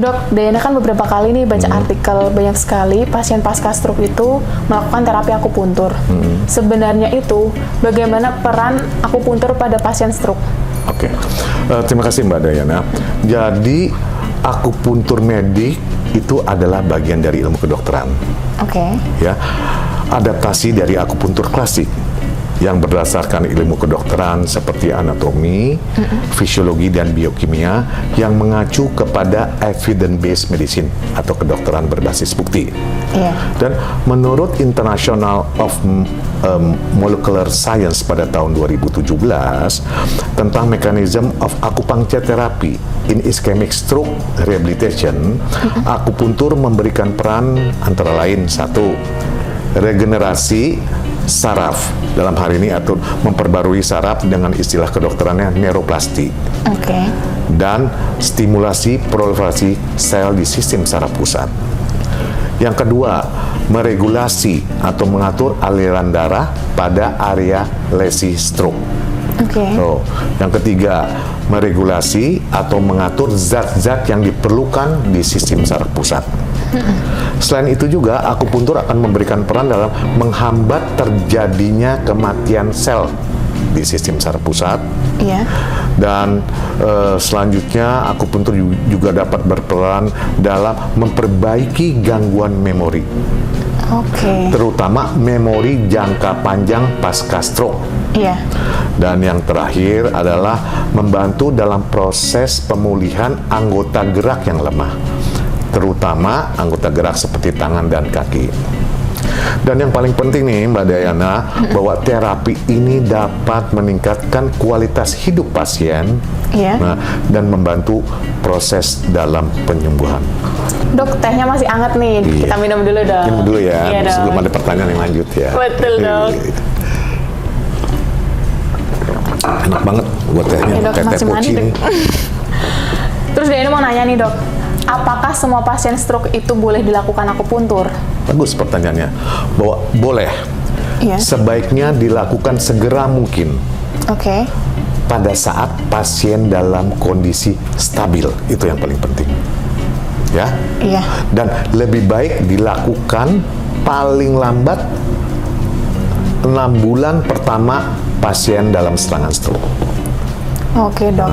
Dok, Dayana kan beberapa kali nih baca artikel banyak sekali pasien pasca stroke itu melakukan terapi akupuntur. Sebenarnya itu bagaimana peran akupuntur pada pasien stroke? Oke, terima kasih Mbak Dayana. Jadi akupuntur medik itu adalah bagian dari ilmu kedokteran. Oke. Ya, adaptasi dari akupuntur klasik yang berdasarkan ilmu kedokteran seperti anatomi, fisiologi dan biokimia yang mengacu kepada evidence-based medicine atau kedokteran berbasis bukti. Iya. Dan menurut International of Molecular Science pada tahun 2017 tentang mechanism of acupuncture therapy in ischemic stroke rehabilitation, akupuntur memberikan peran antara lain satu, regenerasi saraf dalam hal ini atau memperbarui saraf dengan istilah kedokterannya neuroplasti. Oke. Dan stimulasi proliferasi sel di sistem saraf pusat. Yang kedua, meregulasi atau mengatur aliran darah pada area lesi stroke. Oke. So, yang ketiga, meregulasi atau mengatur zat-zat yang diperlukan di sistem saraf pusat. Selain itu juga, akupuntur akan memberikan peran dalam menghambat terjadinya kematian sel di sistem saraf pusat. Iya. Dan selanjutnya, akupuntur juga dapat berperan dalam memperbaiki gangguan memori. Oke. Terutama memori jangka panjang pasca stroke. Iya. Dan yang terakhir adalah membantu dalam proses pemulihan anggota gerak yang lemah, terutama anggota gerak seperti tangan dan kaki. Dan yang paling penting nih Mbak Dayana, bahwa terapi ini dapat meningkatkan kualitas hidup pasien, Iya. dan membantu proses dalam penyembuhan. Dok, tehnya masih hangat nih. Iya. Kita minum dulu dong. Minum dulu ya, Iya dong. sebelum ada pertanyaan yang lanjut ya. Betul, Dok. Enak banget buat tehnya, Iya, Dok, kayak teh masih poci manis, nih. Terus Dayana mau nanya nih, Dok. Apakah semua pasien stroke itu boleh dilakukan akupuntur? Bagus pertanyaannya, bahwa boleh. Iya. Sebaiknya dilakukan segera mungkin Oke. pada saat pasien dalam kondisi stabil, itu yang paling penting. Ya. Iya. Dan lebih baik dilakukan paling lambat 6 bulan pertama pasien dalam serangan stroke. Oke, Dok.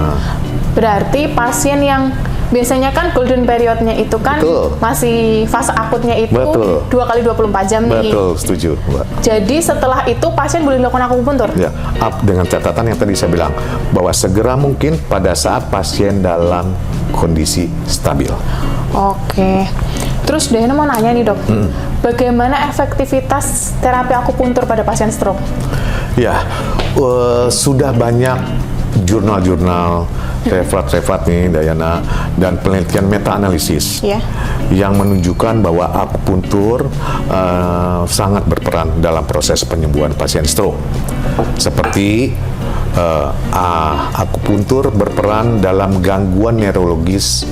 Berarti pasien yang biasanya kan golden periodnya itu kan Betul. masih fase akutnya itu Betul. 2 kali 24 jam nih. Betul, setuju, Mbak. Jadi setelah itu pasien boleh dilakukan akupuntur? Ya, dengan catatan yang tadi saya bilang, bahwa segera mungkin pada saat pasien dalam kondisi stabil. Oke. Terus Dayana mau nanya nih, Dok. Bagaimana efektivitas terapi akupuntur pada pasien stroke? Ya, sudah banyak jurnal-jurnal, referat nih Dayana, dan penelitian meta-analisis Iya. yang menunjukkan bahwa akupuntur sangat berperan dalam proses penyembuhan pasien stroke. Seperti akupuntur berperan dalam gangguan neurologis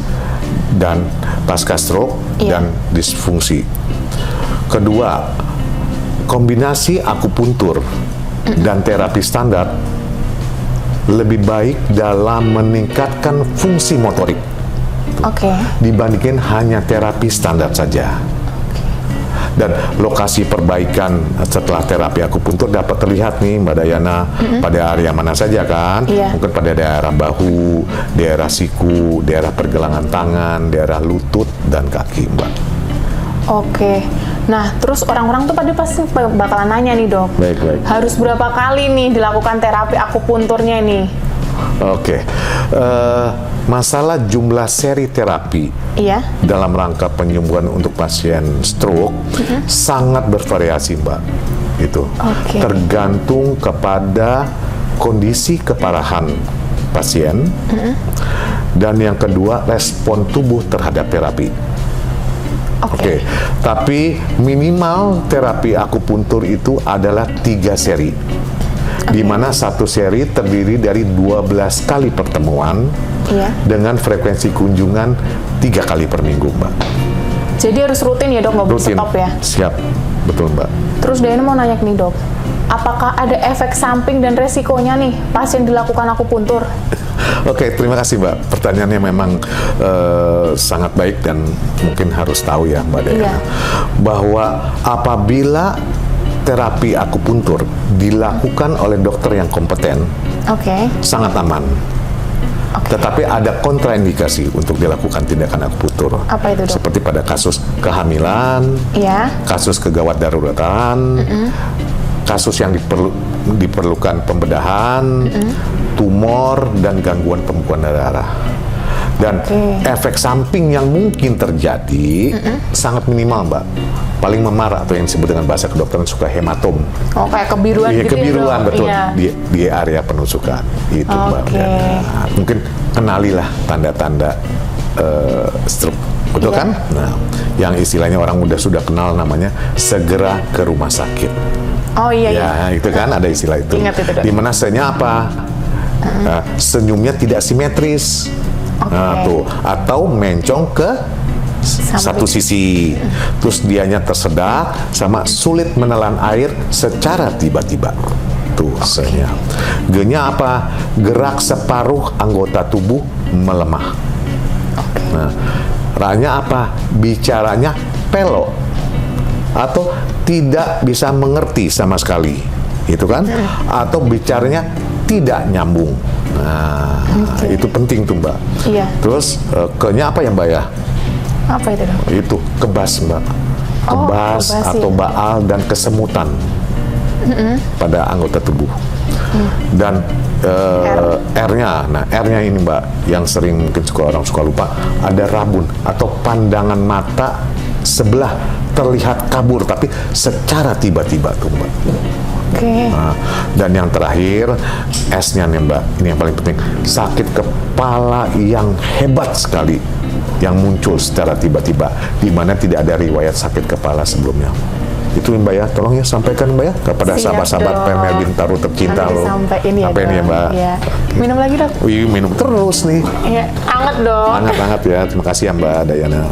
dan pasca stroke Iya. dan disfungsi. Kedua, kombinasi akupuntur dan terapi standar lebih baik dalam meningkatkan fungsi motorik Oke. dibandingkan hanya terapi standar saja. Dan lokasi perbaikan setelah terapi akupuntur dapat terlihat nih Mbak Dayana, pada area mana saja kan? Iya. Mungkin pada daerah bahu, daerah siku, daerah pergelangan tangan, daerah lutut dan kaki, Mbak. Oke. Nah, terus orang-orang tuh pasti bakalan nanya nih, Dok. Baik. Harus berapa kali nih dilakukan terapi akupunturnya nih? Oke. Masalah jumlah seri terapi Iya. dalam rangka penyembuhan untuk pasien stroke sangat bervariasi, Mbak. Itu Oke. tergantung kepada kondisi keparahan pasien dan yang kedua respon tubuh terhadap terapi. Oke, tapi minimal terapi akupuntur itu adalah 3 seri. Di mana satu seri terdiri dari 12 kali pertemuan Iya. dengan frekuensi kunjungan 3 kali per minggu, Mbak. Jadi harus rutin ya, Dok, nggak boleh Rutin. stop ya? Siap. betul Mbak. Terus Dayana mau nanya nih dok, apakah ada efek samping dan resikonya nih pasien dilakukan akupuntur? Oke, terima kasih Mbak. Pertanyaannya memang sangat baik dan mungkin harus tahu ya Mbak Dayana. Iya. Bahwa apabila terapi akupuntur dilakukan oleh dokter yang kompeten, Oke. sangat aman. Tetapi ada kontraindikasi untuk dilakukan tindakan akupuntur. Apa itu, dok? Seperti pada kasus kehamilan, Iya. kasus kegawat daruratan, kasus yang diperlukan pembedahan, tumor, dan gangguan pembekuan darah. Dan efek samping yang mungkin terjadi sangat minimal, Mbak. Paling memar atau yang disebut dengan bahasa kedokteran suka hematom. Oh, kayak kebiruan Iya, gitu kebiruan, ya, dok? betul. Iya. Di area penusukan. Itu, Mbak. Oke. Nah, mungkin kenalilah tanda-tanda stroke. Betul Iya. kan? Nah, yang istilahnya orang muda sudah kenal namanya segera ke rumah sakit. Oh iya, iya. Ya, itu kan ada istilah itu. Ingat itu, dok. Di mana senyumnya apa? Senyumnya tidak simetris. Nah, tuh. Atau mencong ke satu sisi. Terus dianya tersedak sama sulit menelan air secara tiba-tiba. Tuh, senyum. G-nya apa? Gerak separuh anggota tubuh melemah. Nah, R-nya apa? Bicaranya pelo atau tidak bisa mengerti sama sekali, itu kan? Atau bicaranya tidak nyambung. Nah, itu penting tuh Mbak. Iya. Terus K-nya apa ya Mbak ya? Apa itu dok? Itu kebas Mbak. Kebas kebas, atau ya. baal dan kesemutan pada anggota tubuh. Dan R-nya, nah R-nya ini Mbak, yang sering mungkin orang suka lupa, ada rabun atau pandangan mata sebelah terlihat kabur tapi secara tiba-tiba tuh Mbak. Oke. Nah, dan yang terakhir S-nya nih Mbak, ini yang paling penting, sakit kepala yang hebat sekali yang muncul secara tiba-tiba di mana tidak ada riwayat sakit kepala sebelumnya. Itu Mbak ya, tolong ya sampaikan Mbak ya kepada Siap, sahabat-sahabat dok. PMR Bintaro tercinta Nanti loh. disampaikan ya, Sampein ya dok. Mbak. Iya. Minum lagi dok. Wih, minum terus nih. Iya, anget dong. Hangat-hangat ya. Terima kasih ya Mbak Dayana.